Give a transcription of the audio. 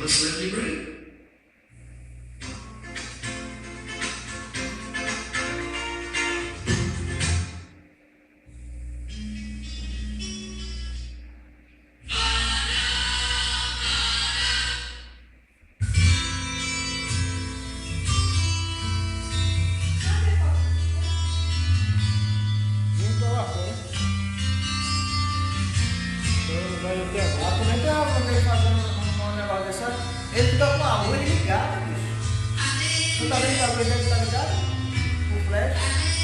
a slightly break? Ele fica com a luz ligada, bicho. Não tá vendo que a luz dele tá ligada? O flash.